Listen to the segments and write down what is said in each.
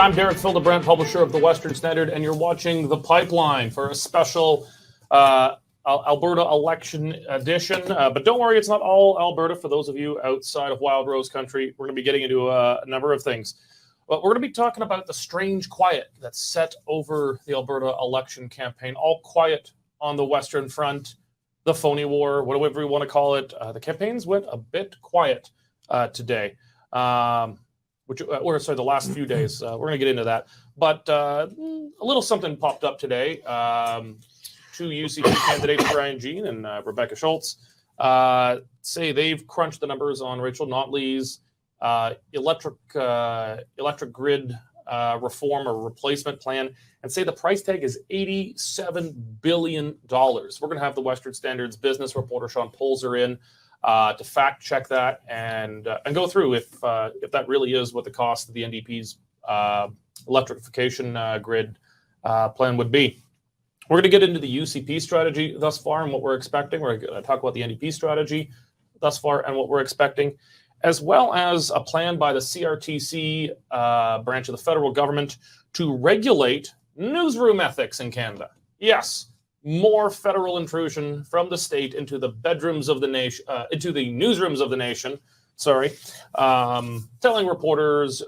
I'm Derek Fildebrandt, publisher of the Western Standard, and you're watching The Pipeline for a special Alberta election edition. But don't worry, it's not all Alberta. For those of you outside of Wild Rose Country, we're going to be getting into a number of things. But we're going to be talking about the strange quiet that's set over the Alberta election campaign. All quiet on the Western Front, the phony war, whatever you want to call it. The campaigns went a bit quiet today. The last few days. We're going to get into that. But a little something popped up today. Two UCP candidates, Brian Jean and Rebecca Schultz, say they've crunched the numbers on Rachel Notley's electric grid reform or replacement plan and say the price tag is $87 billion. We're going to have the Western Standard's business reporter, Sean Polzer, in to fact check that and go through if that really is what the cost of the NDP's electrification grid plan would be. We're going to get into the UCP strategy thus far and what we're expecting. We're going to talk about the NDP strategy thus far and what we're expecting, as well as a plan by the CRTC branch of the federal government to regulate newsroom ethics in Canada. Yes. More federal intrusion from the state into the bedrooms of the nation, into the newsrooms of the nation. Telling reporters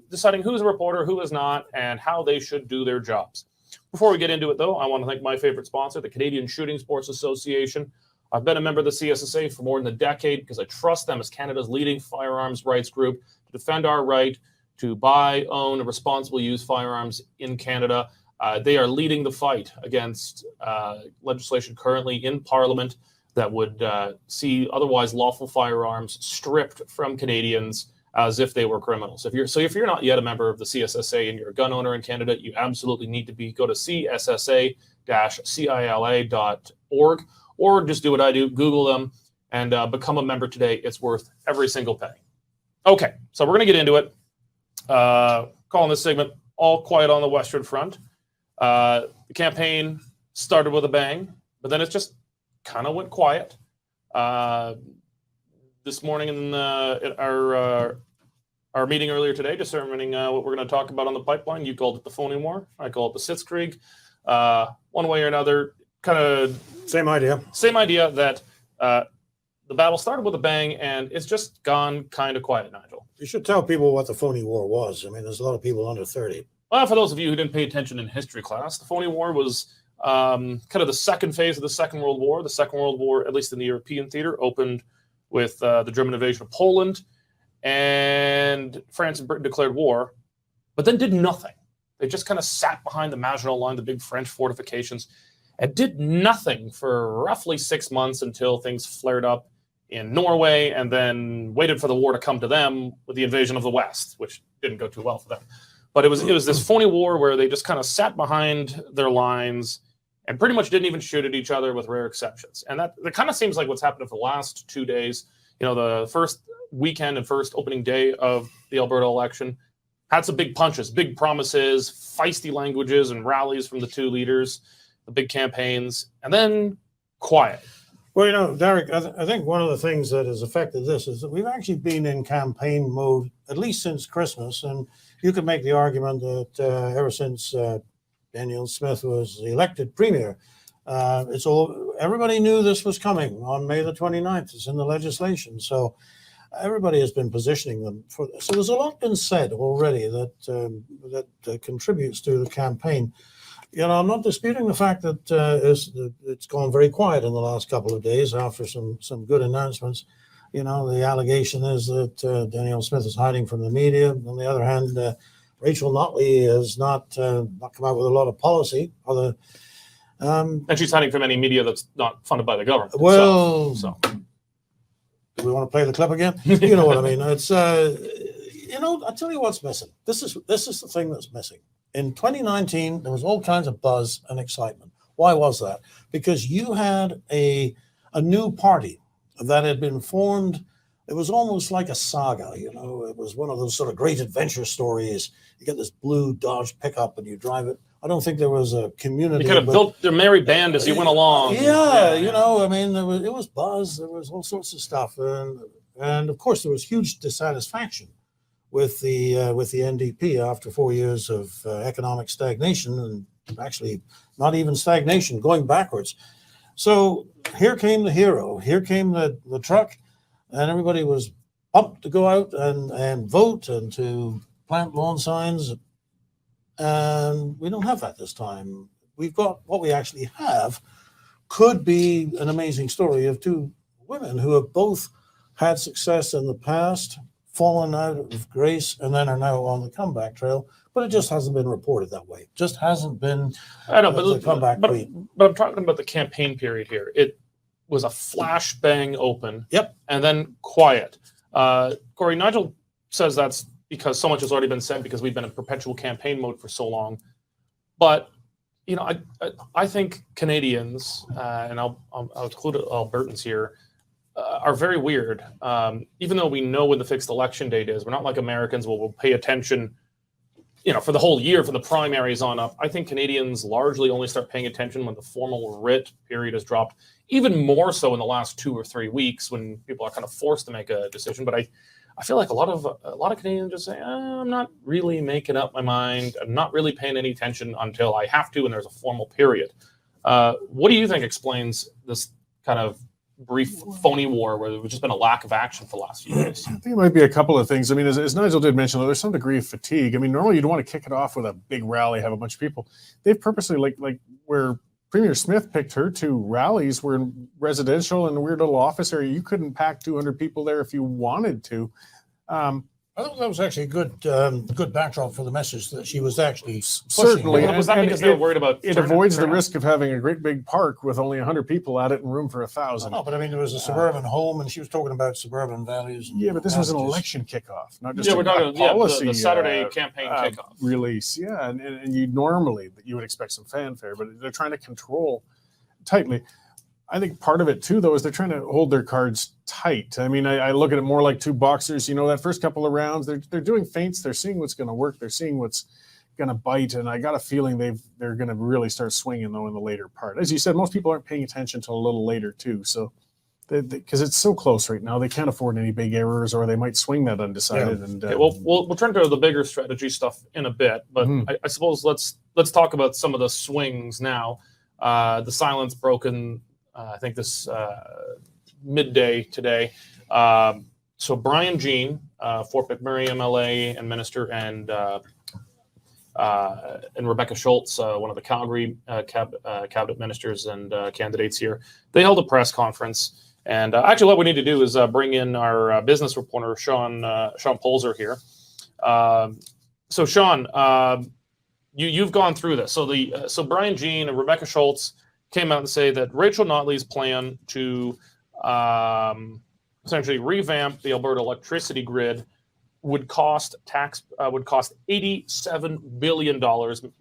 deciding who's a reporter, who is not, and how they should do their jobs. Before we get into it, though, I want to thank my favorite sponsor, the Canadian Shooting Sports Association. I've been a member of the CSSA for more than a decade because I trust them as Canada's leading firearms rights group to defend our right to buy, own, and responsibly use firearms in Canada. They are leading the fight against legislation currently in Parliament that would see otherwise lawful firearms stripped from Canadians as if they were criminals. If you're not yet a member of the CSSA and you're a gun owner in Canada, you absolutely need to go to cssa-cila.org or just do what I do, Google them, and become a member today. It's worth every single penny. Okay, so we're going to get into it. Calling this segment All Quiet on the Western Front. The campaign started with a bang, but then it just kind of went quiet. This morning in our meeting earlier today, determining what we're going to talk about on the pipeline, you called it the phony war. I call it the Sitzkrieg. One way or another, kind of same idea that the battle started with a bang, and it's just gone kind of quiet, Nigel. You should tell people what the phony war was. I mean, there's a lot of people under 30. Well, for those of you who didn't pay attention in history class, the phony war was kind of the second phase of the Second World War. The Second World War, at least in the European theater, opened with the German invasion of Poland, and France and Britain declared war, but then did nothing. They just kind of sat behind the Maginot Line, the big French fortifications, and did nothing for roughly 6 months until things flared up in Norway, and then waited for the war to come to them with the invasion of the West, which didn't go too well for them. But it was this phony war where they just kind of sat behind their lines and pretty much didn't even shoot at each other with rare exceptions. And that kind of seems like what's happened for the last 2 days. You know, the first weekend and first opening day of the Alberta election had some big punches, big promises, feisty languages and rallies from the two leaders, the big campaigns, and then quiet. Well, you know, Derek, I think one of the things that has affected this is that we've actually been in campaign mode at least since Christmas. And you could make the argument that ever since Danielle Smith was elected premier, everybody knew this was coming on May the 29th. It's in the legislation. So everybody has been positioning them for this. So there's a lot been said already that contributes to the campaign. You know, I'm not disputing the fact that it's gone very quiet in the last couple of days after some good announcements. You know, the allegation is that Danielle Smith is hiding from the media. On the other hand, Rachel Notley has not come out with a lot of policy. And she's hiding from any media that's not funded by the government. Well, so. Do we want to play the clip again? You know what I mean. It's you know, I'll tell you what's missing. This is the thing that's missing. In 2019, there was all kinds of buzz and excitement. Why was that? Because you had a new party that had been formed. It was almost like a saga, you know. It was one of those sort of great adventure stories. You get this blue Dodge pickup and you drive it. I don't think there was a community. You could have built their merry band as you went along. Yeah, you know, I mean, it was buzz. There was all sorts of stuff. And of course, there was huge dissatisfaction with the NDP after 4 years of economic stagnation, and actually not even stagnation, going backwards. So here came the hero. Here came the truck, and everybody was pumped to go out and vote and to plant lawn signs. And we don't have that this time. We've got what we actually have could be an amazing story of two women who have both had success in the past, fallen out of grace, and then are now on the comeback trail. But it just hasn't been reported that way. Just hasn't been. I know, the comeback. but I'm talking about the campaign period here. It was a flash bang open. Yep. And then quiet. Cory, Nigel says that's because so much has already been said because we've been in perpetual campaign mode for so long. But you know, I think Canadians, and I'll include Albertans here, are very weird. Even though we know when the fixed election date is, we're not like Americans. We'll pay attention, you know, for the whole year, for the primaries on up. I think Canadians largely only start paying attention when the formal writ period has dropped. Even more so in the last 2 or 3 weeks when people are kind of forced to make a decision. But I feel like a lot of Canadians just say, I'm not really making up my mind. I'm not really paying any attention until I have to, and there's a formal period. What do you think explains this kind of brief phony war where there's just been a lack of action for the last few days? I think it might be a couple of things. I mean, as Nigel did mention, there's some degree of fatigue. I mean, normally you'd want to kick it off with a big rally, have a bunch of people. They've purposely, like where Premier Smith picked her two rallies were in residential in a weird little office area. You couldn't pack 200 people there if you wanted to. I thought that was actually a good backdrop for the message that she was actually certainly. Was that because they were worried about it avoids the risk of having a great big park with only 100 people at it and room for 1,000. No, but I mean, there was a suburban home, and she was talking about suburban values. Yeah, but this was an election kickoff, not just we're talking policy. The Saturday campaign kickoff release. Yeah, and you would expect some fanfare, but they're trying to control tightly. I think part of it too, though, is they're trying to hold their cards tight. I mean, I look at it more like two boxers. You know, that first couple of rounds, they're doing feints. They're seeing what's going to work. They're seeing what's going to bite. And I got a feeling they're going to really start swinging, though, in the later part. As you said, most people aren't paying attention until a little later, too. So, because it's so close right now, they can't afford any big errors, or they might swing that undecided. Yeah. And okay, well, we'll turn to the bigger strategy stuff in a bit. But I suppose let's talk about some of the swings now. The silence broken. I think this midday today. So Brian Jean, Fort McMurray MLA and minister, and Rebecca Schultz, one of the Calgary cabinet ministers and candidates here, they held a press conference. And actually, what we need to do is bring in our business reporter, Sean Polzer here. So Sean, you've gone through this. So Brian Jean and Rebecca Schultz came out and say that Rachel Notley's plan to essentially revamp the Alberta electricity grid would cost $87 billion,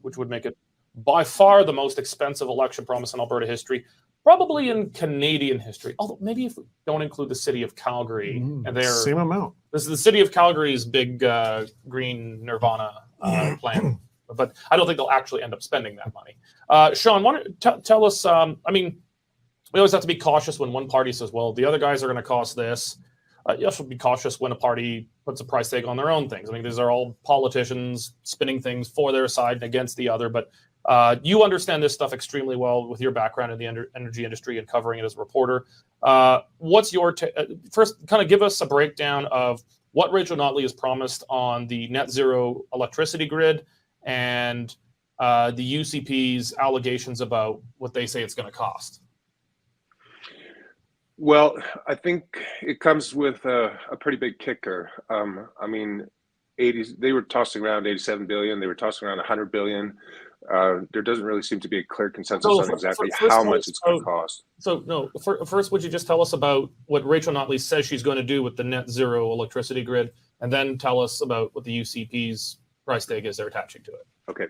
which would make it by far the most expensive election promise in Alberta history, probably in Canadian history. Although maybe if we don't include the city of Calgary and their same amount. This is the city of Calgary's big green nirvana plan. But I don't think they'll actually end up spending that money. Sean, why don't tell us, I mean, we always have to be cautious when one party says, well, the other guys are going to cost this. You also be cautious when a party puts a price tag on their own things. I mean, these are all politicians spinning things for their side and against the other. But you understand this stuff extremely well with your background in the energy industry and covering it as a reporter. What's your first, kind of give us a breakdown of what Rachel Notley has promised on the net zero electricity grid and the UCP's allegations about what they say it's going to cost? Well, I think it comes with a pretty big kicker. I mean, they were tossing around 87 billion. They were tossing around 100 billion. There doesn't really seem to be a clear consensus on exactly how much it's going to cost. So, no, first, would you just tell us about what Rachel Notley says she's going to do with the net zero electricity grid, and then tell us about what the UCP's price tag is they're attaching to it? Okay.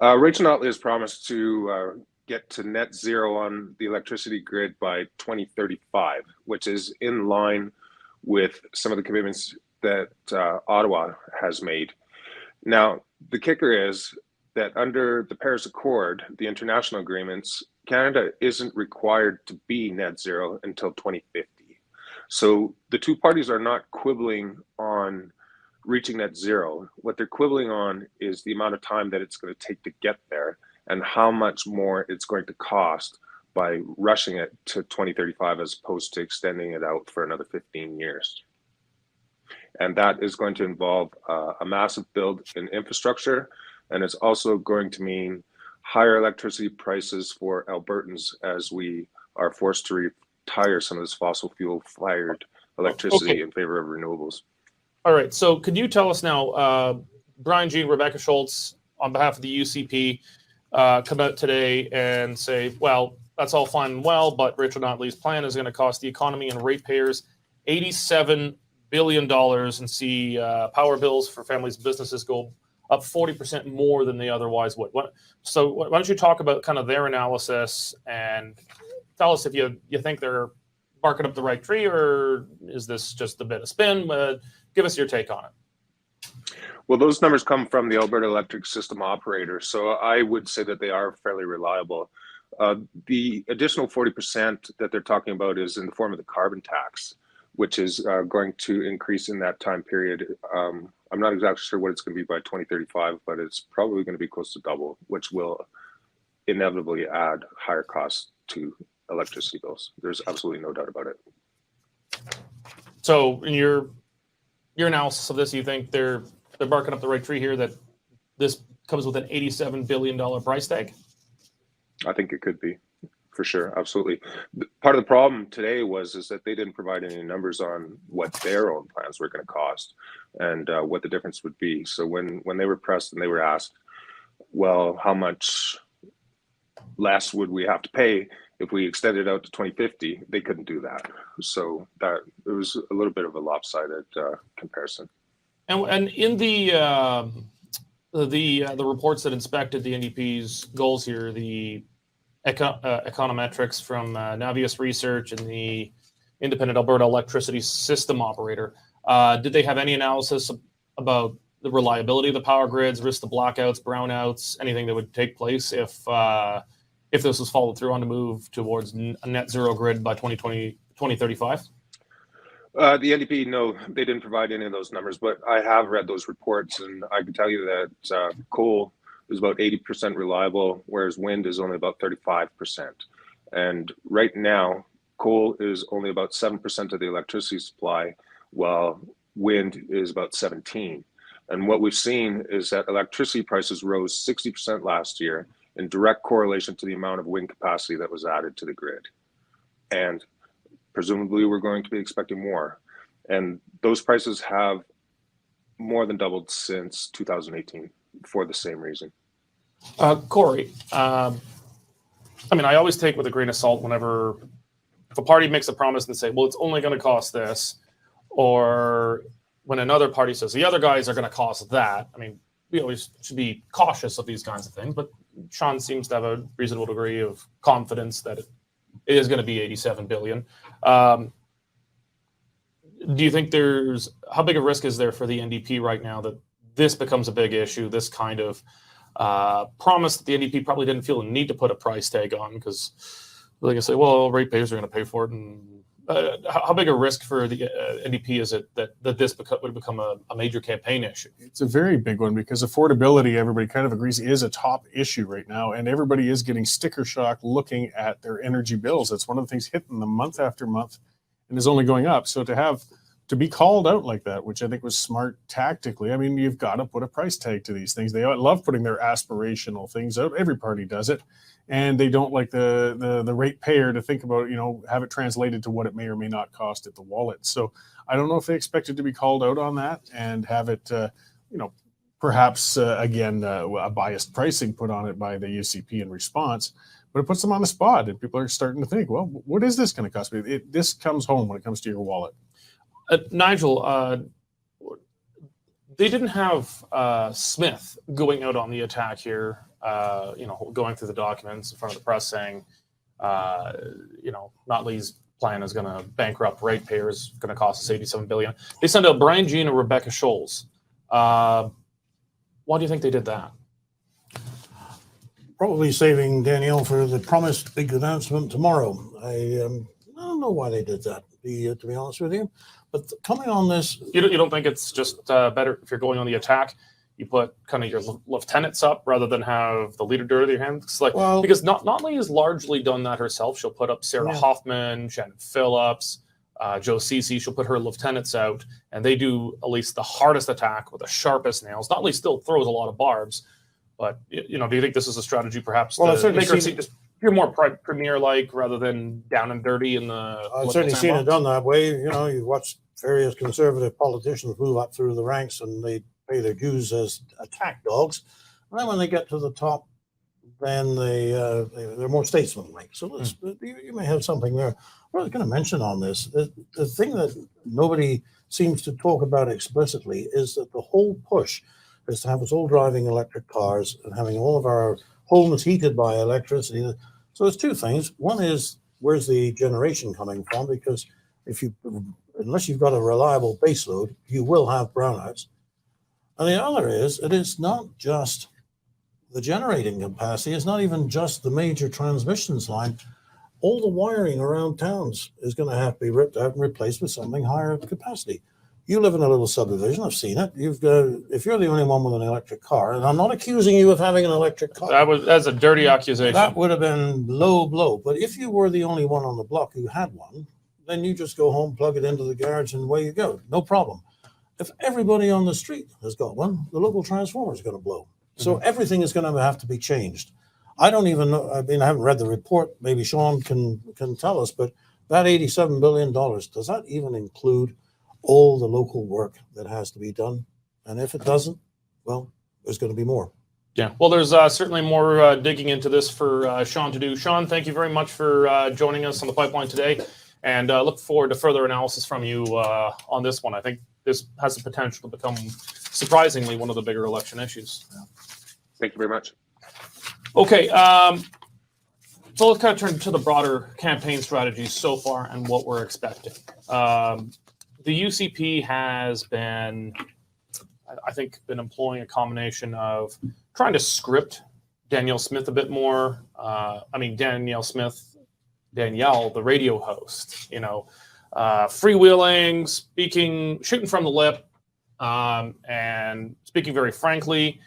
Rachel Notley has promised to get to net zero on the electricity grid by 2035, which is in line with some of the commitments that Ottawa has made. Now, the kicker is that under the Paris Accord, the international agreements, Canada isn't required to be net zero until 2050. So the two parties are not quibbling on reaching net zero. What they're quibbling on is the amount of time that it's going to take to get there and how much more it's going to cost by rushing it to 2035 as opposed to extending it out for another 15 years. And that is going to involve a massive build in infrastructure, and it's also going to mean higher electricity prices for Albertans as we are forced to retire some of this fossil fuel fired electricity in favor of renewables. All right, so could you tell us now, Brian Jean, Rebecca Schultz, on behalf of the UCP, come out today and say, well, that's all fine and well, but Rachel Notley's plan is going to cost the economy and ratepayers $87 billion and see power bills for families and businesses go up 40% more than they otherwise would. So why don't you talk about kind of their analysis and tell us if you think they're barking up the right tree, or is this just a bit of spin? Give us your take on it. Well, those numbers come from the Alberta Electric System Operator, so I would say that they are fairly reliable. The additional 40% that they're talking about is in the form of the carbon tax, which is going to increase in that time period. I'm not exactly sure what it's going to be by 2035, but it's probably going to be close to double, which will inevitably add higher costs to electricity bills. There's absolutely no doubt about it. So in your analysis of this, you think they're barking up the right tree here, that this comes with an $87 billion price tag? I think it could be, for sure, absolutely. Part of the problem today is that they didn't provide any numbers on what their own plans were going to cost and what the difference would be. So when they were pressed and they were asked, well, how much less would we have to pay if we extended out to 2050, they couldn't do that. So that it was a little bit of a lopsided comparison. And in the reports that inspected the NDP's goals here, the econometrics from Navius Research and the Independent Alberta Electricity System Operator, did they have any analysis about the reliability of the power grids, risk of blackouts, brownouts, anything that would take place if this was followed through on the move towards a net zero grid by 2035? The NDP, no, they didn't provide any of those numbers, but I have read those reports, and I can tell you that coal is about 80% reliable, whereas wind is only about 35%. And right now, coal is only about 7% of the electricity supply, while wind is about 17%. And what we've seen is that electricity prices rose 60% last year in direct correlation to the amount of wind capacity that was added to the grid. And presumably we're going to be expecting more. And those prices have more than doubled since 2018 for the same reason. Cory, I mean, I always take with a grain of salt whenever if a party makes a promise and say, well, it's only going to cost this, or when another party says the other guys are going to cost that. I mean, we always should be cautious of these kinds of things, but Sean seems to have a reasonable degree of confidence that it is going to be $87 billion. Do you think how big a risk is there for the NDP right now that this becomes a big issue, this kind of promise that the NDP probably didn't feel a need to put a price tag on because they can say, well, ratepayers are going to pay for it. And how big a risk for the NDP is it that this would become a major campaign issue? It's a very big one because affordability, everybody kind of agrees, is a top issue right now. And everybody is getting sticker shock looking at their energy bills. It's one of the things hitting them month after month and is only going up. So to be called out like that, which I think was smart tactically, I mean, you've got to put a price tag to these things. They love putting their aspirational things out. Every party does it. And they don't like the ratepayer to think about, have it translated to what it may or may not cost at the wallet. So I don't know if they expected to be called out on that and have it, perhaps, again, a biased pricing put on it by the UCP in response. But it puts them on the spot and people are starting to think, well, what is this going to cost me? This comes home when it comes to your wallet. Nigel, they didn't have Smith going out on the attack here, going through the documents in front of the press saying, Notley's plan is going to bankrupt ratepayers, going to cost us $87 billion. They sent out Brian Jean and Rebecca Schultz. Why do you think they did that? Probably saving Danielle for the promised big announcement tomorrow. I don't know why they did that. to be honest with you. But coming on this, You don't think it's just better if you're going on the attack, you put kind of your lieutenants up rather than have the leader dirty your hands? It's like, well, because Notley has largely done that herself. She'll put up Sarah Yeah. Hoffman, Shannon Phillips, Joe Cece. She'll put her lieutenants out, and they do at least the hardest attack with the sharpest nails. Notley still throws a lot of barbs, but do you think this is a strategy perhaps Well, I've to certainly make her seen- just you're more premier-like rather than down and dirty in the I've political certainly seen it sandbox? done that way. You watch various conservative politicians move up through the ranks and they pay their dues as attack dogs. And then when they get to the top, then they're more statesmanlike. So you may have something there. What I was going to mention on this, the thing that nobody seems to talk about explicitly is that the whole push is to have us all driving electric cars and having all of our homes heated by electricity. So there's two things. One is, where's the generation coming from? Because unless you've got a reliable baseload, you will have brownouts. And the other is, it is not just the generating capacity. It's not even just the major transmissions line. All the wiring around towns is going to have to be ripped out and replaced with something higher capacity. You live in a little subdivision. I've seen it. If you're the only one with an electric car, and I'm not accusing you of having an electric car. That's a dirty accusation. That would have been low blow. But if you were the only one on the block who had one, then you just go home, plug it into the garage, and away you go. No problem. If everybody on the street has got one, the local transformer is going to blow. So everything is going to have to be changed. I don't even know. I mean, I haven't read the report. Maybe Sean can tell us. But that $87 billion, does that even include all the local work that has to be done? And if it doesn't, well, there's going to be more. Yeah, well, there's certainly more digging into this for Sean to do. Sean, thank you very much for joining us on the pipeline today, and look forward to further analysis from you on this one. I think this has the potential to become, surprisingly, one of the bigger election issues. Thank you very much. Okay, so let's kind of turn to the broader campaign strategies so far and what we're expecting. The UCP has been, I think, employing a combination of trying to script Danielle Smith a bit more. Danielle, the radio host, freewheeling, speaking, shooting from the lip, and speaking very frankly.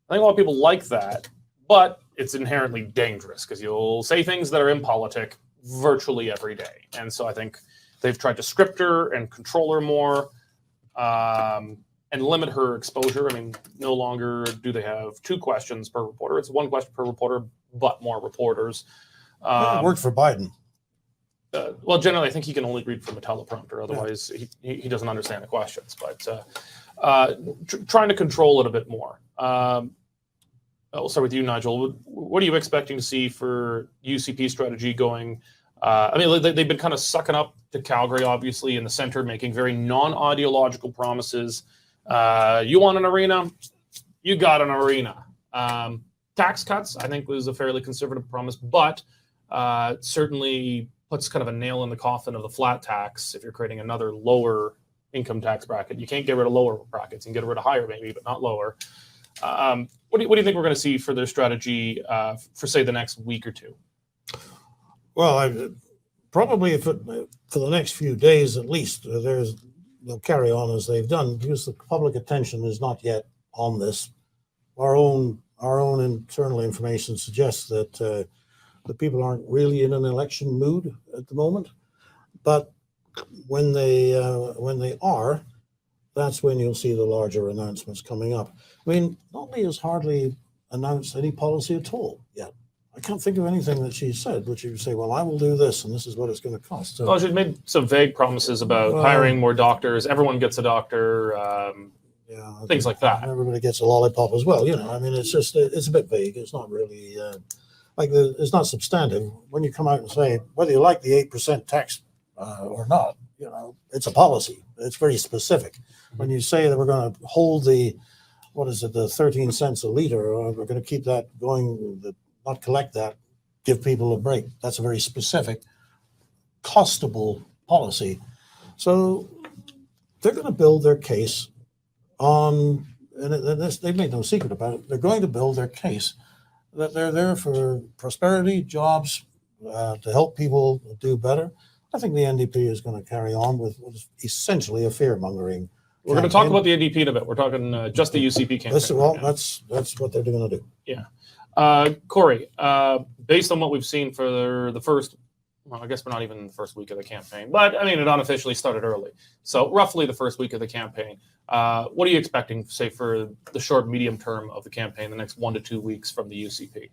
I think a lot of people like that, but it's inherently dangerous because you'll say things that are impolitic virtually every day. And so I think they've tried to script her and control her more and limit her exposure. I mean, no longer do they have 2 questions per reporter. It's 1 question per reporter, but more reporters. It worked for Biden. Well, generally, I think he can only read from a teleprompter. Otherwise, he doesn't understand the questions. But trying to control it a bit more. I'll start with you, Nigel. What are you expecting to see for UCP strategy going? They've been kind of sucking up to Calgary, obviously, in the center, making very non-ideological promises. You want an arena? You got an arena. Tax cuts, I think, was a fairly conservative promise, but certainly puts kind of a nail in the coffin of the flat tax if you're creating another lower income tax bracket. You can't get rid of lower brackets. You can get rid of higher, maybe, but not lower. What do you think we're going to see for their strategy for, say, the next week or two? Well, probably for the next few days at least, they'll carry on as they've done because the public attention is not yet on this. Our own internal information suggests that the people aren't really in an election mood at the moment, but when they are, that's when you'll see the larger announcements coming up. I mean, Notley has hardly announced any policy at all yet. I can't think of anything that she said, which you would say, well, I will do this, and this is what it's going to cost. So, She's made some vague promises about hiring more doctors. Everyone gets a doctor, things like that. Everybody gets a lollipop as well. It's a bit vague. It's not really it's not substantive. When you come out and say, whether you like the 8% tax or not, it's a policy. It's very specific. When you say that we're going to hold the 13 cents a liter, or we're going to keep that going, not collect that, give people a break. That's a very specific, costable policy. So they're going to build their case on, and they've made no secret about it, they're going to build their case that they're there for prosperity, jobs, to help people do better. I think the NDP is going to carry on with what is essentially a fear-mongering. We're going to talk about the NDP in a bit. We're talking just the UCP campaign. Well, that's what they're going to do. Yeah. Corey, based on what we've seen for the first, well, I guess we're not even in the first week of the campaign, but I mean, it unofficially started early. So roughly the first week of the campaign. What are you expecting, say, for the short, medium term of the campaign, the next 1 to 2 weeks from the UCP?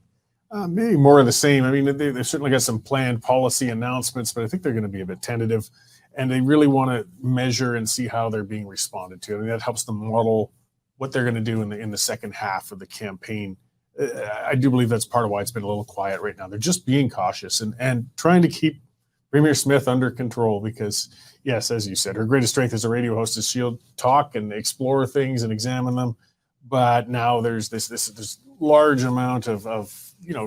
Maybe more of the same. I mean, they've certainly got some planned policy announcements, but I think they're going to be a bit tentative, and they really want to measure and see how they're being responded to. I mean, that helps them model what they're going to do in the second half of the campaign. I do believe that's part of why it's been a little quiet right now. They're just being cautious and trying to keep Premier Smith under control because, yes, as you said, her greatest strength as a radio host is she'll talk and explore things and examine them. But now there's this large amount of all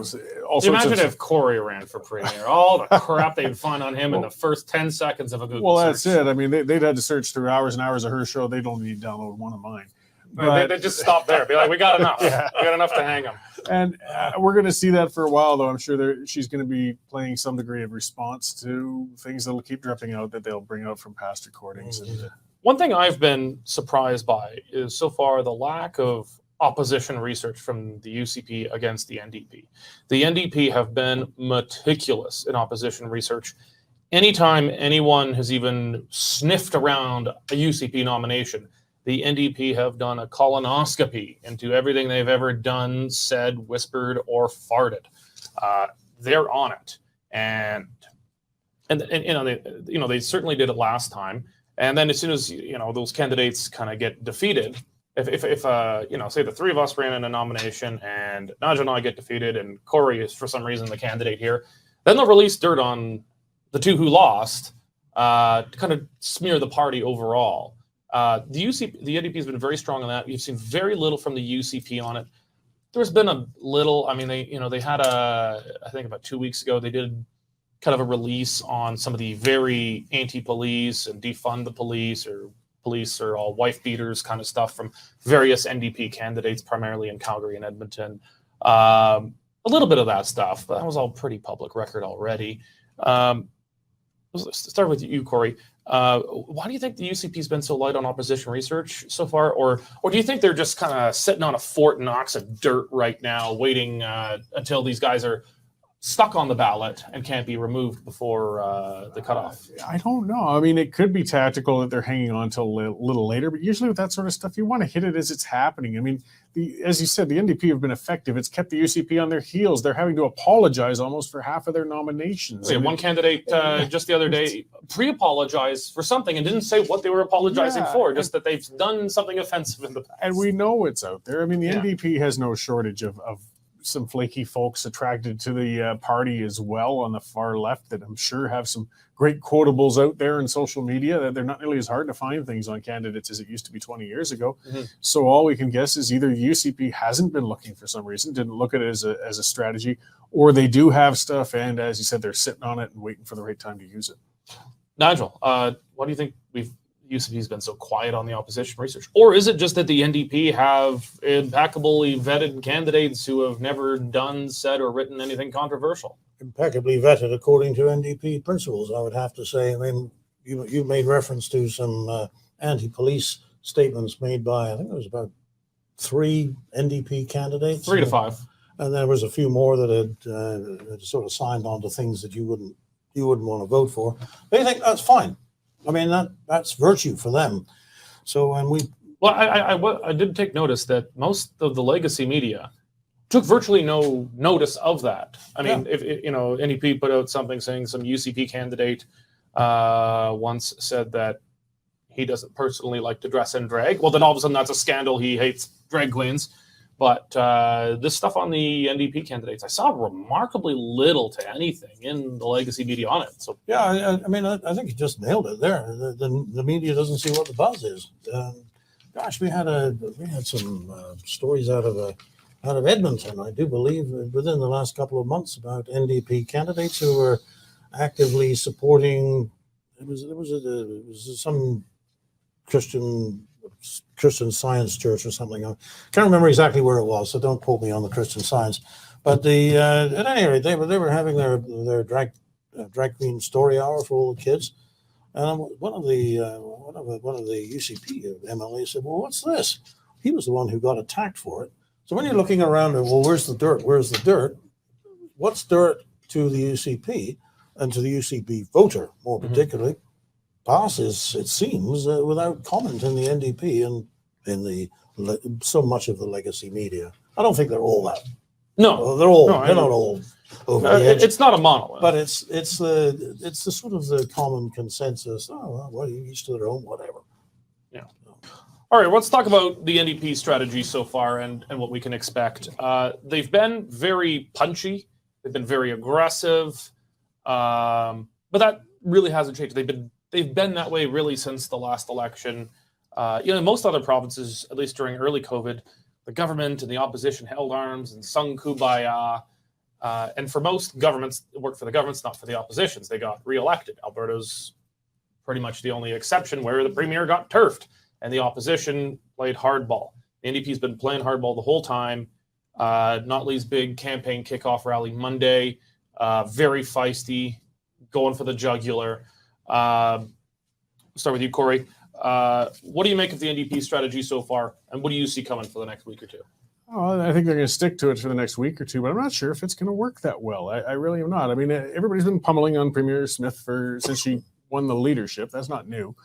sorts Imagine of if Corey ran for premier. All the crap they'd find on him in the first 10 seconds of a Google search. search. That's it. I mean, they'd had to search through hours and hours of her show. They'd only need to download one of mine. They just stop there. Be like, we got enough. Yeah. We got enough to hang them. And we're going to see that for a while, though. I'm sure she's going to be playing some degree of response to things that'll keep dripping out that they'll bring out from past recordings. Mm-hmm. One thing I've been surprised by is so far the lack of opposition research from the UCP against the NDP. The NDP have been meticulous in opposition research. Anytime anyone has even sniffed around a UCP nomination, the NDP have done a colonoscopy into everything they've ever done, said, whispered, or farted. They're on it, and they certainly did it last time. And then as soon as those candidates kind of get defeated, if say the three of us ran in a nomination and Nigel and I get defeated and Corey is for some reason the candidate here, then they'll release dirt on the two who lost to kind of smear the party overall. The NDP has been very strong on that. You've seen very little from the UCP on it. There's been a little. I mean, they had I think about 2 weeks ago, they did kind of a release on some of the very anti-police and defund the police or all wife beaters kind of stuff from various NDP candidates, primarily in Calgary and Edmonton. A little bit of that stuff, but that was all pretty public record already. Let's start with you, Corey. Why do you think the UCP has been so light on opposition research so far? Or do you think they're just kind of sitting on a Fort Knox of dirt right now, waiting until these guys are stuck on the ballot and can't be removed before the cutoff? I don't know. I mean, it could be tactical that they're hanging on till a little later, but usually with that sort of stuff, you want to hit it as it's happening. I mean, as you said, the NDP have been effective. It's kept the UCP on their heels. They're having to apologize almost for half of their nominations. Yeah, one candidate just the other day pre-apologized for something and didn't say what they were apologizing for, just that they've done something offensive in the past. And we know it's out there. I mean, the NDP has no shortage of some flaky folks attracted to the party as well on the far left that I'm sure have some great quotables out there in social media that they're not nearly as hard to find things on candidates as it used to be 20 years ago. Mm-hmm. So all we can guess is either the UCP hasn't been looking for some reason, didn't look at it as a strategy, or they do have stuff and, as you said, they're sitting on it and waiting for the right time to use it. Nigel, why do you think UCP has been so quiet on the opposition research? Or is it just that the NDP have impeccably vetted candidates who have never done, said, or written anything controversial? Impeccably vetted according to NDP principles, I would have to say. I mean, you made reference to some anti-police statements made by, I think it was about 3 NDP candidates. 3 to 5. And there was a few more that had sort of signed on to things that you wouldn't want to vote for. But you think that's fine. I mean, that's virtue for them. So I did take notice that most of the legacy media took virtually no notice of that. I mean, if NDP put out something saying some UCP candidate once said that he doesn't personally like to dress in drag, well, then all of a sudden that's a scandal. He hates drag queens. But this stuff on the NDP candidates, I saw remarkably little to anything in the legacy media on it. So yeah, I mean, I think you just nailed it there. The media doesn't see what the buzz is. Gosh, we had some stories out of Edmonton, I do believe, within the last couple of months about NDP candidates who were actively supporting. It was some Christian Science Church or something. I can't remember exactly where it was, so don't quote me on the Christian Science. But at any rate, they were having their drag drag queen story hour for all the kids. And one of the UCP MLAs said, "Well, what's this?" He was the one who got attacked for it. So when you're looking around, well, where's the dirt? Where's the dirt? What's dirt to the UCP and to the UCP voter, more particularly, passes, it seems, without comment in the NDP and in so much of the legacy media. I don't think they're all that. No, they're not all over the edge. It's not a monolith, but it's the sort of the common consensus. Oh, well, each to their own, whatever. Yeah. All right, let's talk about the NDP strategy so far and what we can expect. They've been very punchy. They've been very aggressive, but that really hasn't changed. They've been that way really since the last election. In most other provinces, at least during early COVID, the government and the opposition held arms and sung Kumbaya. And for most governments, it worked for the governments, not for the oppositions. They got reelected. Alberta's pretty much the only exception where the premier got turfed and the opposition played hardball. The NDP's been playing hardball the whole time. Notley's big campaign kickoff rally Monday, very feisty, going for the jugular. Start with you, Corey. What do you make of the NDP strategy so far, and what do you see coming for the next week or two? Oh, I think they're going to stick to it for the next week or two, but I'm not sure if it's going to work that well. I really am not. I mean, everybody's been pummeling on Premier Smith since she won the leadership. That's not new.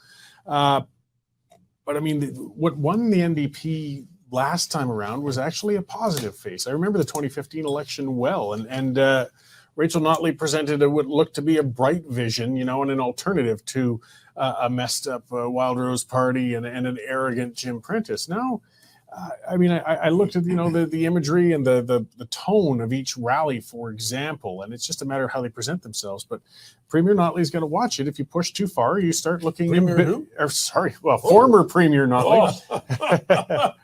But I mean, what won the NDP last time around was actually a positive face. I remember the 2015 election well, and Rachel Notley presented what looked to be a bright vision, and an alternative to a messed up Wild Rose Party and an arrogant Jim Prentice. Now, I mean, I looked at the imagery and the tone of each rally, for example, and it's just a matter of how they present themselves. But Premier Notley's going to watch it. If you push too far, you start looking. Former Premier Notley.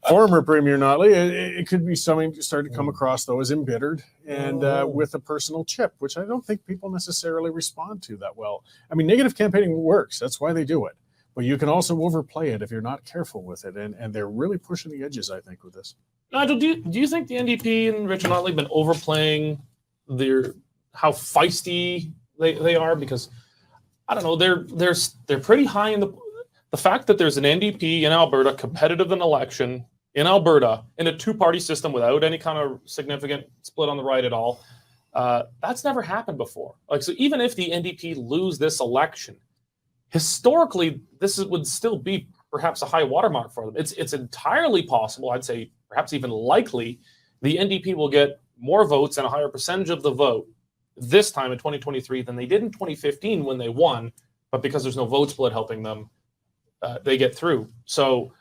Former Premier Notley. It could be something to start to come across though as embittered and with a personal chip, which I don't think people necessarily respond to that well. I mean, negative campaigning works. That's why they do it. But you can also overplay it if you're not careful with it. And they're really pushing the edges, I think, with this. Nigel, do you think the NDP and Richard Notley have been overplaying how feisty they are? Because, I don't know, they're pretty high in the fact that there's an NDP in Alberta, competitive in election in Alberta, in a two-party system without any kind of significant split on the right at all. That's never happened before. So even if the NDP lose this election, historically, would still be perhaps a high watermark for them. It's entirely possible, I'd say perhaps even likely, the NDP will get more votes and a higher percentage of the vote this time in 2023 than they did in 2015 when they won, but because there's no vote split helping them, they get through. So,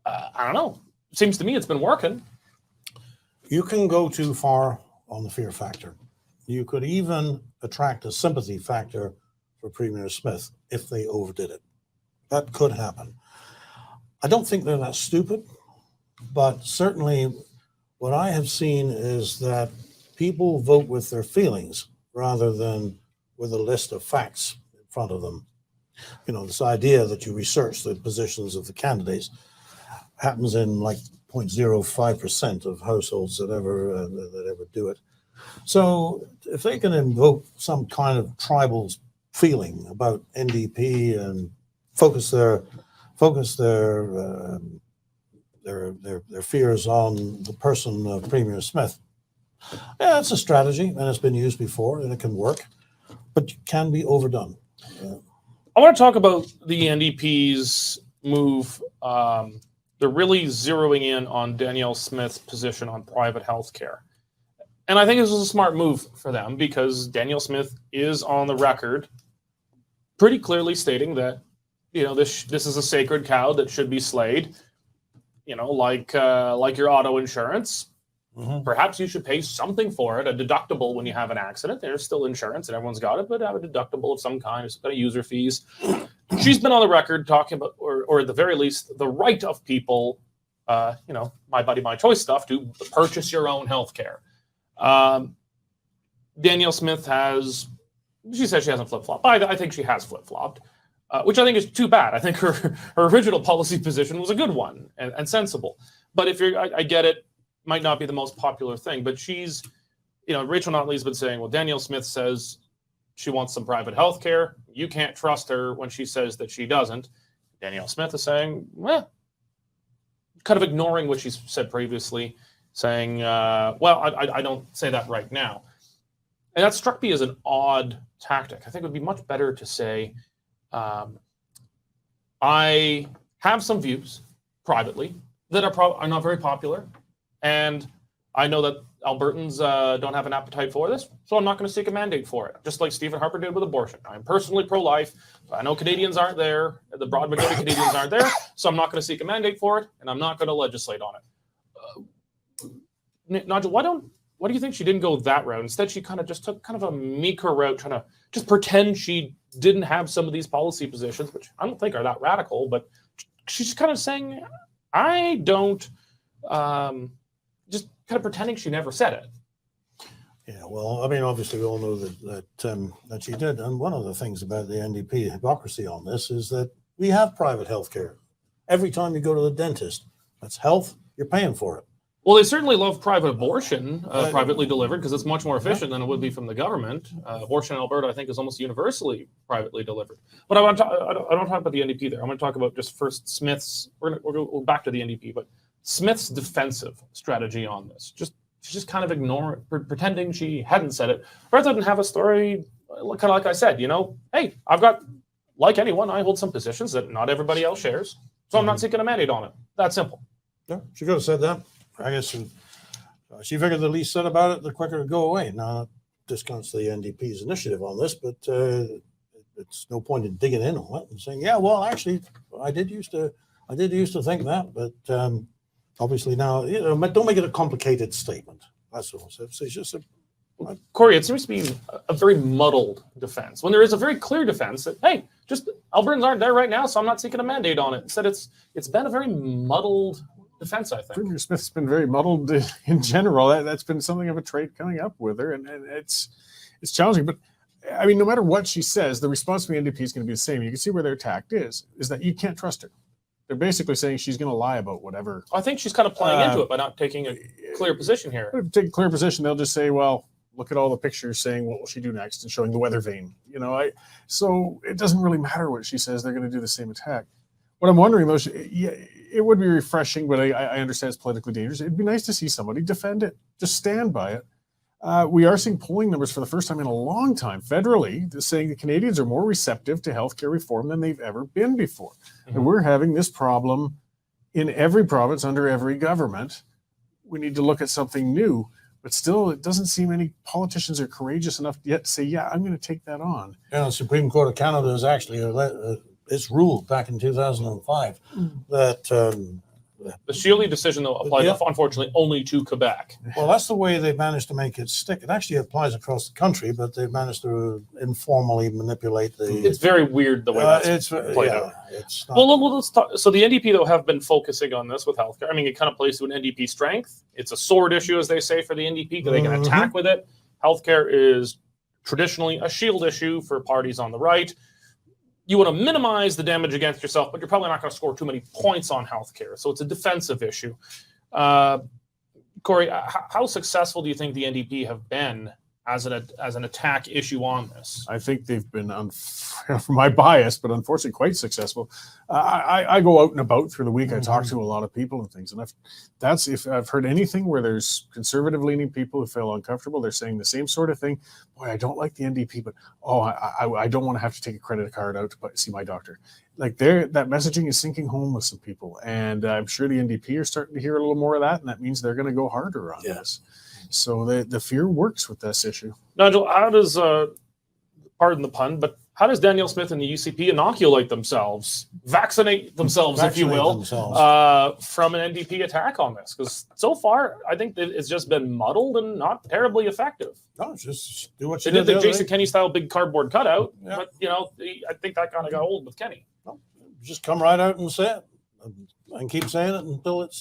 I don't know. Seems to me it's been working. You can go too far on the fear factor. You could even attract a sympathy factor for Premier Smith if they overdid it. That could happen. I don't think they're that stupid, but certainly what I have seen is that people vote with their feelings rather than with a list of facts in front of them. This idea that you research the positions of the candidates happens in like 0.05% of households that ever do it. So if they can invoke some kind of tribal feeling about NDP and focus their fears on the person of Premier Smith, yeah, it's a strategy and it's been used before and it can work, but it can be overdone. I want to talk about the NDP's move. They're really zeroing in on Danielle Smith's position on private health care. And I think this was a smart move for them because Danielle Smith is on the record pretty clearly stating that, this is a sacred cow that should be slayed, like your auto insurance. Mm-hmm. Perhaps you should pay something for it, a deductible when you have an accident. There's still insurance and everyone's got it, but have a deductible of some kind, some kind of user fees. She's been on the record talking about, or at the very least, the right of people, my body, my choice stuff, to purchase your own health care. Danielle Smith she says she hasn't flip-flopped. I think she has flip-flopped, which I think is too bad. I think her original policy position was a good one and sensible. But I get it, might not be the most popular thing, but she's, Rachel Notley's been saying, well, Danielle Smith says she wants some private health care. You can't trust her when she says that she doesn't. Danielle Smith is saying, well, kind of ignoring what she's said previously, saying, well, I don't say that right now. And that struck me as an odd tactic. I think it would be much better to say, I have some views privately that are not very popular, and I know that Albertans don't have an appetite for this, so I'm not going to seek a mandate for it, just like Stephen Harper did with abortion. I'm personally pro-life. I know Canadians aren't there. The broad majority of Canadians aren't there, so I'm not going to seek a mandate for it, and I'm not going to legislate on it. Nigel, why do you think she didn't go that route? Instead, she kind of just took kind of a meeker route, trying to just pretend she didn't have some of these policy positions, which I don't think are that radical, but she's kind of saying, I don't, just kind of pretending she never said it. Yeah, well, I mean, obviously we all know that she did. And one of the things about the NDP hypocrisy on this is that we have private health care. Every time you go to the dentist, that's health, you're paying for it. Well, they certainly love private abortion, privately delivered, because it's much more efficient than it would be from the government. Abortion in Alberta, I think, is almost universally privately delivered. But I don't talk about the NDP there. I'm going to talk about just first Smith's. We'll go back to the NDP, but Smith's defensive strategy on this. She's just kind of pretending she hadn't said it, rather than have a story, kind of like I said. Hey, I've got, like anyone, I hold some positions that not everybody else shares, so I'm not seeking a mandate on it. That simple. Yeah, she could have said that. I guess she figured the least said about it, the quicker it go away. Now, that discounts the NDP's initiative on this, but it's no point in digging in on it and saying, yeah, well, actually, I did used to think that, but obviously now, don't make it a complicated statement. That's all. So it's just Cory, it seems to be a very muddled defense when there is a very clear defense that, hey, just Albertans aren't there right now, so I'm not seeking a mandate on it. Instead, it's been a very muddled defense, I think. Premier Smith's been very muddled in general. That's been something of a trait coming up with her, and it's challenging. But I mean, no matter what she says, the response from the NDP is going to be the same. You can see where their tact is that you can't trust her. They're basically saying she's going to lie about whatever. I think she's kind of playing into it by not taking a clear position here. If they take a clear position, they'll just say, well, look at all the pictures saying what will she do next and showing the weather vane. So it doesn't really matter what she says. They're going to do the same attack. What I'm wondering, though, it would be refreshing, but I understand it's politically dangerous. It'd be nice to see somebody defend it, just stand by it. We are seeing polling numbers for the first time in a long time federally saying that Canadians are more receptive to healthcare reform than they've ever been before. Mm-hmm. And we're having this problem in every province under every government. We need to look at something new, but still it doesn't seem any politicians are courageous enough yet to say, yeah, I'm going to take that on. Yeah, the Supreme Court of Canada has actually it's ruled back in 2005 that the Shieldy decision, though, applied, unfortunately, only to Quebec. Well, that's the way they managed to make it stick. It actually applies across the country, but they've managed to informally manipulate the... It's very weird the way that's played out. It's not... Well, let's talk. So the NDP, though, have been focusing on this with healthcare. I mean, it kind of plays to an NDP strength. It's a sword issue, as they say, for the NDP, because they can attack with it. Healthcare is traditionally a shield issue for parties on the right. You want to minimize the damage against yourself, but you're probably not going to score too many points on healthcare. So it's a defensive issue. Cory, how successful do you think the NDP have been as an attack issue on this? I think they've been, for my bias, but unfortunately quite successful. I go out and about through the week. I talk to a lot of people and things, and if I've heard anything where there's conservative-leaning people who feel uncomfortable, they're saying the same sort of thing. Boy, I don't like the NDP, but I don't want to have to take a credit card out to see my doctor. Like that messaging is sinking home with some people, and I'm sure the NDP are starting to hear a little more of that, and that means they're going to go harder on this. So the fear works with this issue. Nigel, how does, pardon the pun, but how does Danielle Smith and the UCP inoculate themselves, vaccinate themselves, if you will, from an NDP attack on this? Because so far, I think it's just been muddled and not terribly effective. No, just do what you did. They did the Jason Kenney style big cardboard cutout, but I think that kind of got old with Kenney. No, just come right out and say it. And keep saying it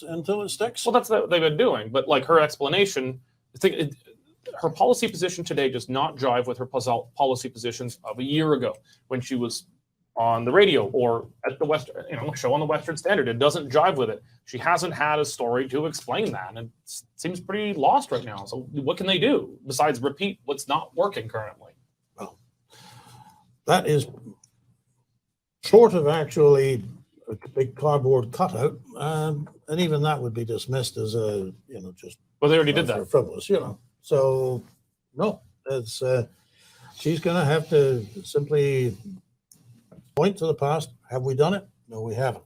until it sticks. Well, that's what they've been doing. But like her explanation, her policy position today does not jive with her policy positions of a year ago when she was on the radio or at the show on the Western Standard. It doesn't jive with it. She hasn't had a story to explain that, and it seems pretty lost right now. So what can they do besides repeat what's not working currently? Well, that is short of actually a big cardboard cutout, and even that would be dismissed as a, just. Well, they already did that. Frivolous, So, no, it's she's going to have to simply point to the past. Have we done it? No, we haven't.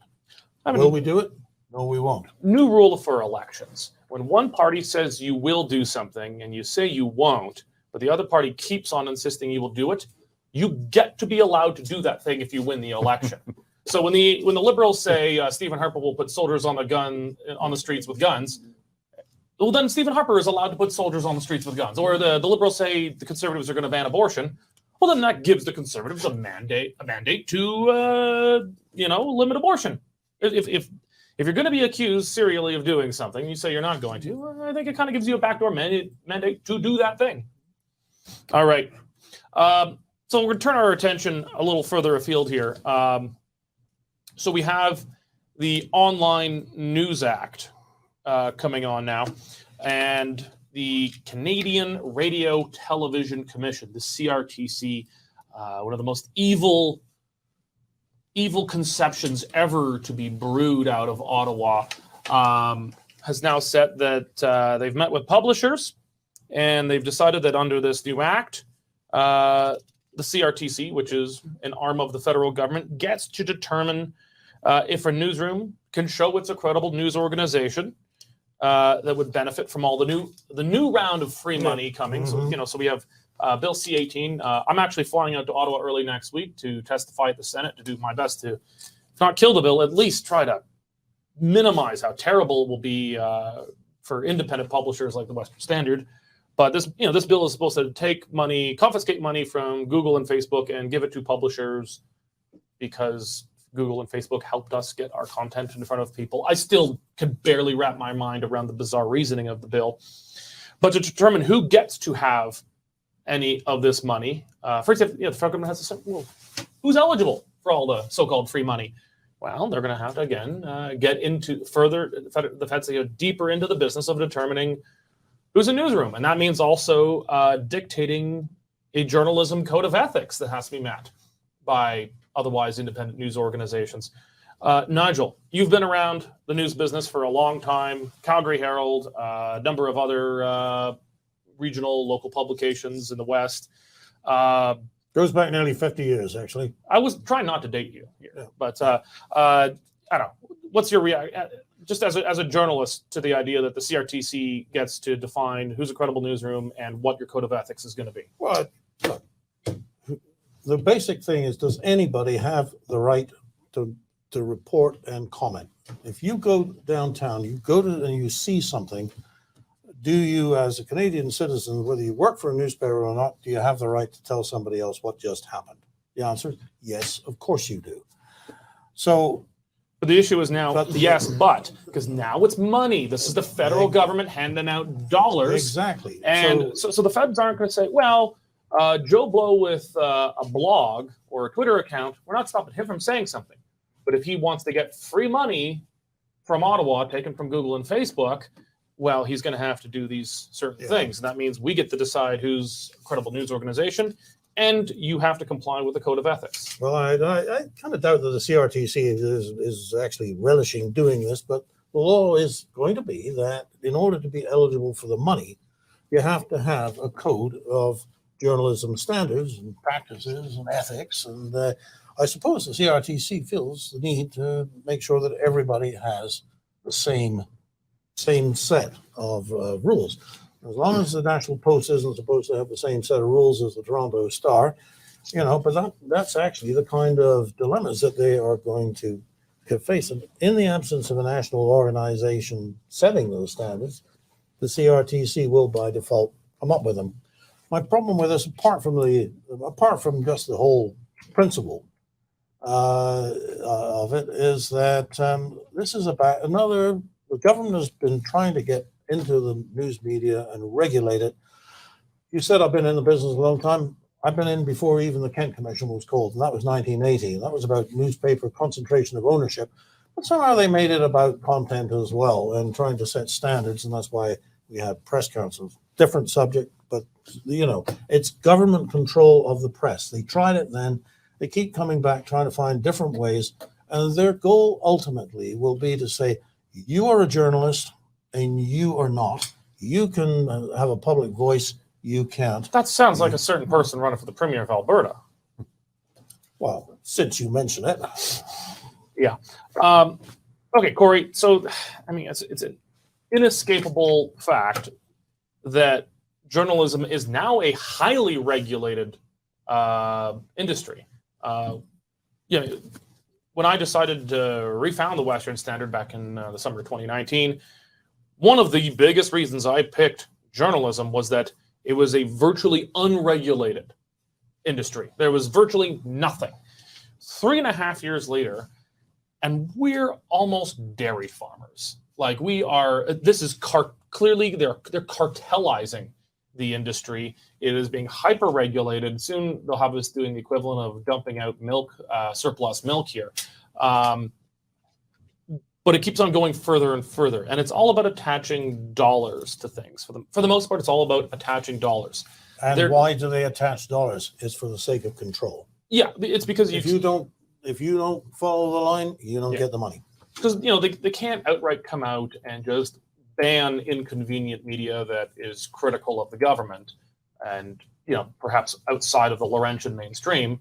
Will we do it? No, we won't. New rule for elections. When one party says you will do something and you say you won't, but the other party keeps on insisting you will do it, you get to be allowed to do that thing if you win the election. So when the Liberals say Stephen Harper will put soldiers on the streets with guns, well, then Stephen Harper is allowed to put soldiers on the streets with guns. Or the Liberals say the Conservatives are going to ban abortion. Well, then that gives the Conservatives a mandate to limit abortion. If you're going to be accused serially of doing something, you say you're not going to, well, I think it kind of gives you a backdoor mandate to do that thing. All right. So we're going to turn our attention a little further afield here. So we have the Online News Act coming on now, and the Canadian Radio Television Commission, the CRTC, one of the most evil conceptions ever to be brewed out of Ottawa, has now said that they've met with publishers and they've decided that under this new act, the CRTC, which is an arm of the federal government, gets to determine if a newsroom can show it's a credible news organization that would benefit from all the new round of free money coming. Mm-hmm. So we have Bill C-18. I'm actually flying out to Ottawa early next week to testify at the Senate, to do my best to, if not kill the bill, at least try to minimize how terrible it will be for independent publishers like the Western Standard. But this bill is supposed to confiscate money from Google and Facebook and give it to publishers because Google and Facebook helped us get our content in front of people. I still can barely wrap my mind around the bizarre reasoning of the bill. But to determine who gets to have any of this money, for example, the federal government has to say, well, who's eligible for all the so-called free money? Well, they're going to have to, again, get into further, the feds to go deeper into the business of determining who's a newsroom. And that means also dictating a journalism code of ethics that has to be met by otherwise independent news organizations. Nigel, you've been around the news business for a long time. Calgary Herald, a number of other regional, local publications in the West. Goes back nearly 50 years, actually. I was trying not to date you here, Yeah. but I don't know. What's your reaction, just as a journalist, to the idea that the CRTC gets to define who's a credible newsroom and what your code of ethics is going to be? Well, look, the basic thing is, does anybody have the right to report and comment? If you go downtown, you go to and you see something, do you, as a Canadian citizen, whether you work for a newspaper or not, do you have the right to tell somebody else what just happened? The answer is yes, of course you do. So, but the issue is now, because now it's money. This is the federal government handing out dollars. Exactly. And so the feds aren't going to say, well, Joe Blow with a blog or a Twitter account, we're not stopping him from saying something. But if he wants to get free money from Ottawa, taken from Google and Facebook, well, he's going to have to do these certain things. And that means we get to decide who's a credible news organization, and you have to comply with the code of ethics. Well, I kind of doubt that the CRTC is actually relishing doing this, but the law is going to be that in order to be eligible for the money, you have to have a code of journalism standards and practices and ethics. And I suppose the CRTC feels the need to make sure that everybody has the same set of rules. As long as the National Post isn't supposed to have the same set of rules as the Toronto Star, but that's actually the kind of dilemmas that they are going to face. And in the absence of a national organization setting those standards, the CRTC will by default come up with them. My problem with this, apart from just the whole principle of it, is that this is about the government has been trying to get into the news media and regulate it. You said I've been in the business a long time. I've been in before even the Kent Commission was called, and that was 1980. That was about newspaper concentration of ownership. But somehow they made it about content as well and trying to set standards, and that's why we have press councils. Different subject, but it's government control of the press. They tried it then. They keep coming back, trying to find different ways. And their goal ultimately will be to say, you are a journalist and you are not. You can have a public voice. You can't. That sounds like a certain person running for the Premier of Alberta. Well, since you mention it. Yeah. Okay, Corey. So, I mean, it's an inescapable fact that journalism is now a highly regulated industry. When I decided to refound the Western Standard back in the summer of 2019, one of the biggest reasons I picked journalism was that it was a virtually unregulated industry. There was virtually nothing. 3.5 years later, and we're almost dairy farmers. Like we are, this is clearly they're cartelizing the industry. It is being hyper regulated. Soon they'll have us doing the equivalent of dumping out milk, surplus milk here. But it keeps on going further and further. And it's all about attaching dollars to things. For the most part, it's all about attaching dollars. And why do they attach dollars? It's for the sake of control. Yeah, it's because if you don't follow the line, you don't get the money. Because they can't outright come out and just ban inconvenient media that is critical of the government and perhaps outside of the Laurentian mainstream.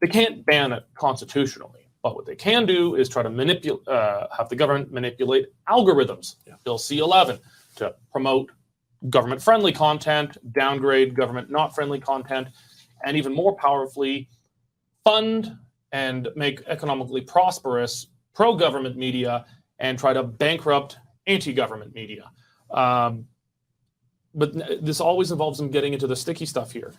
They can't ban it constitutionally. But what they can do is try to have the government manipulate algorithms, Bill C-11, to promote government-friendly content, downgrade government-not-friendly content, and even more powerfully, fund and make economically prosperous pro-government media and try to bankrupt anti-government media. But this always involves them getting into the sticky stuff here.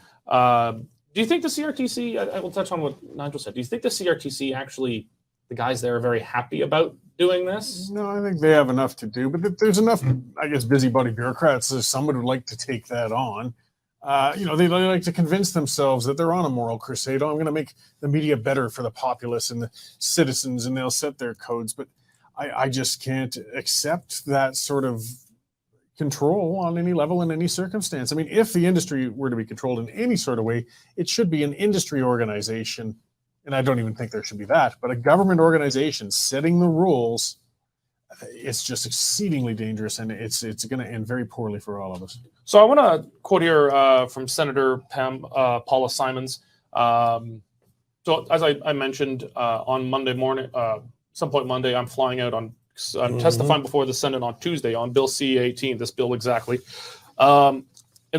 Do you think the CRTC, I will touch on what Nigel said, do you think the CRTC actually, the guys there are very happy about doing this? No, I think they have enough to do, but there's enough, I guess, busybody bureaucrats that someone would like to take that on. They like to convince themselves that they're on a moral crusade. Oh, I'm going to make the media better for the populace and the citizens, and they'll set their codes. But I just can't accept that sort of control on any level in any circumstance. I mean, if the industry were to be controlled in any sort of way, it should be an industry organization, and I don't even think there should be that, but a government organization setting the rules. It's just exceedingly dangerous, and it's going to end very poorly for all of us. So I want to quote here from Senator Paula Simons. So as I mentioned on Monday morning, some point Monday, I'm flying out I'm testifying before the Senate on Tuesday on Bill C-18, this bill exactly. And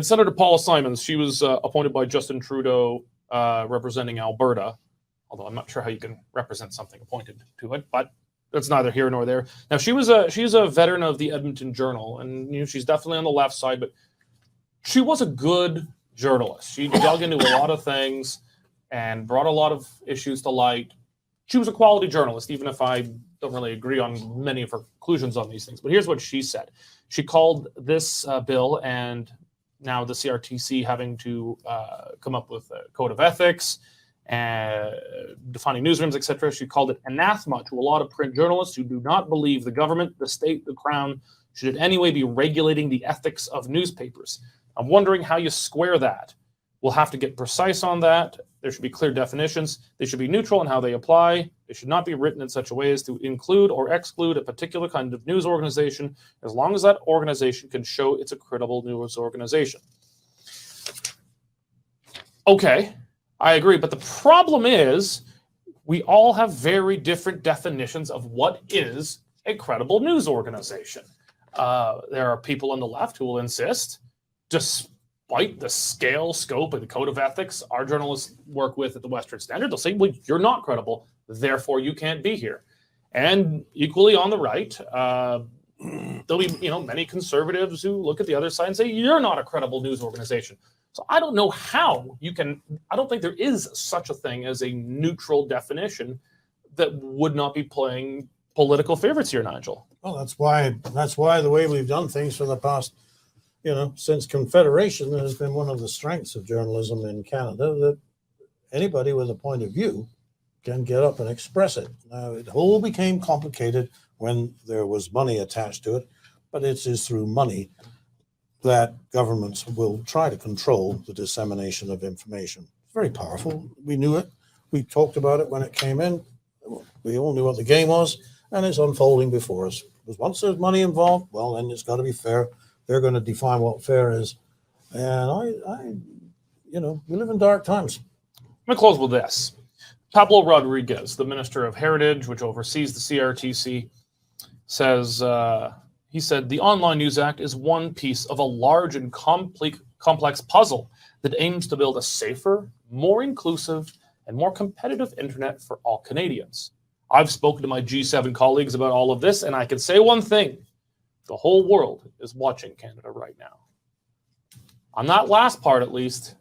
Senator Paula Simons, she was appointed by Justin Trudeau representing Alberta, although I'm not sure how you can represent something appointed to it, but that's neither here nor there. Now, she's a veteran of the Edmonton Journal, and she's definitely on the left side, but she was a good journalist. She dug into a lot of things and brought a lot of issues to light. She was a quality journalist, even if I don't really agree on many of her conclusions on these things. But here's what she said. She called this bill and now the CRTC having to come up with a code of ethics and defining newsrooms, etc. She called it anathema to a lot of print journalists who do not believe the government, the state, the crown should in any way be regulating the ethics of newspapers. I'm wondering how you square that. We'll have to get precise on that. There should be clear definitions. They should be neutral in how they apply. They should not be written in such a way as to include or exclude a particular kind of news organization, as long as that organization can show it's a credible news organization. Okay, I agree. But the problem is we all have very different definitions of what is a credible news organization. There are people on the left who will insist, despite the scale, scope, and the code of ethics our journalists work with at the Western Standard, they'll say, well, you're not credible, therefore you can't be here. And equally on the right, there'll be many conservatives who look at the other side and say, you're not a credible news organization. So I don't know how I don't think there is such a thing as a neutral definition that would not be playing political favorites here, Nigel. Well, that's why the way we've done things for the past, since Confederation has been one of the strengths of journalism in Canada, that anybody with a point of view can get up and express it. Now, it all became complicated when there was money attached to it, but it is through money. that governments will try to control the dissemination of information. It's very powerful. We knew it. We talked about it when it came in. We all knew what the game was, and it's unfolding before us. Because once there's money involved, well, then it's got to be fair. They're going to define what fair is. And we live in dark times. Let me close with this. Pablo Rodriguez, the Minister of Heritage, which oversees the CRTC, says, he said, the Online News Act is one piece of a large and complex puzzle that aims to build a safer, more inclusive, and more competitive internet for all Canadians. I've spoken to my G7 colleagues about all of this, and I can say one thing. The whole world is watching Canada right now. On that last part, at least,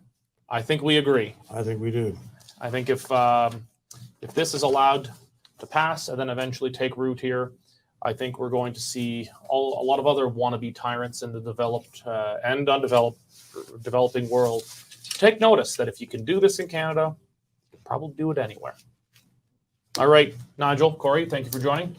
I think we agree. I think we do. I think if this is allowed to pass and then eventually take root here, I think we're going to see a lot of other wannabe tyrants in the developed and developing world take notice that if you can do this in Canada, you can probably do it anywhere. All right, Nigel, Cory, thank you for joining.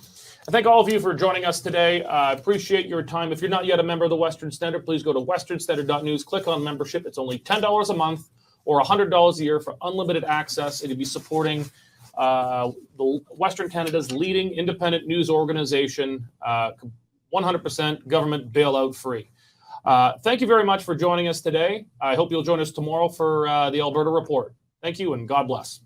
I thank all of you for joining us today. I appreciate your time. If you're not yet a member of the Western Standard, please go to westernstandard.news, click on membership. It's only $10 a month or $100 a year for unlimited access. It'll be supporting the Western Canada's leading independent news organization, 100% government bailout free. Thank you very much for joining us today. I hope you'll join us tomorrow for the Alberta Report. Thank you and God bless.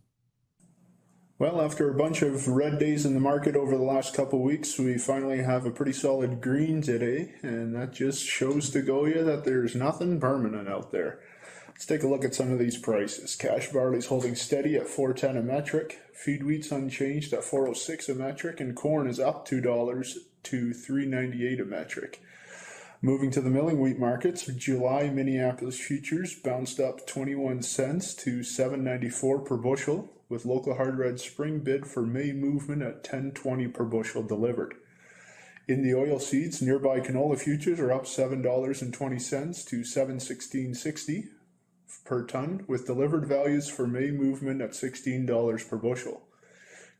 Well, after a bunch of red days in the market over the last couple of weeks, we finally have a pretty solid green today, and that just shows to Goya that there's nothing permanent out there. Let's take a look at some of these prices. Cash barley's holding steady at $4.10 a metric, feed wheat's unchanged at $4.06 a metric, and corn is up $2 to $3.98 a metric. Moving to the milling wheat markets, July Minneapolis futures bounced up 21 cents to $7.94 per bushel, with local hard red spring bid for May movement at $10.20 per bushel delivered. In the oil seeds, nearby canola futures are up $7.20 to $7.1660 per ton, with delivered values for May movement at $16 per bushel.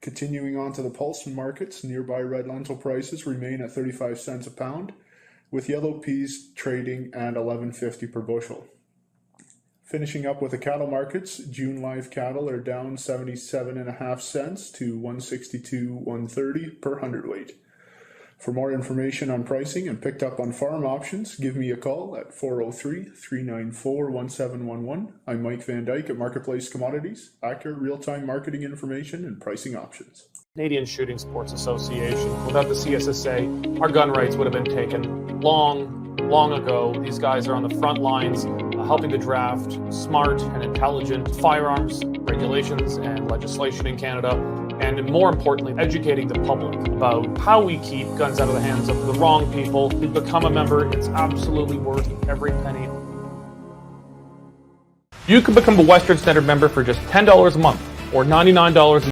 Continuing on to the pulse markets, nearby red lentil prices remain at 35 cents a pound, with yellow peas trading at $11.50 per bushel. Finishing up with the cattle markets, June live cattle are down 77.5 cents to $162.130 per hundredweight. For more information on pricing and picked up on farm options, give me a call at 403-394-1711. I'm Mike Van Dyke at Marketplace Commodities, accurate real-time marketing information and pricing options. Canadian Shooting Sports Association. Without the CSSA, our gun rights would have been taken long ago. These guys are on the front lines helping to draft smart and intelligent firearms regulations and legislation in Canada, and more importantly, educating the public about how we keep guns out of the hands of the wrong people. To become a member, it's absolutely worth every penny. You can become a Western Standard member for just $10 a month or $99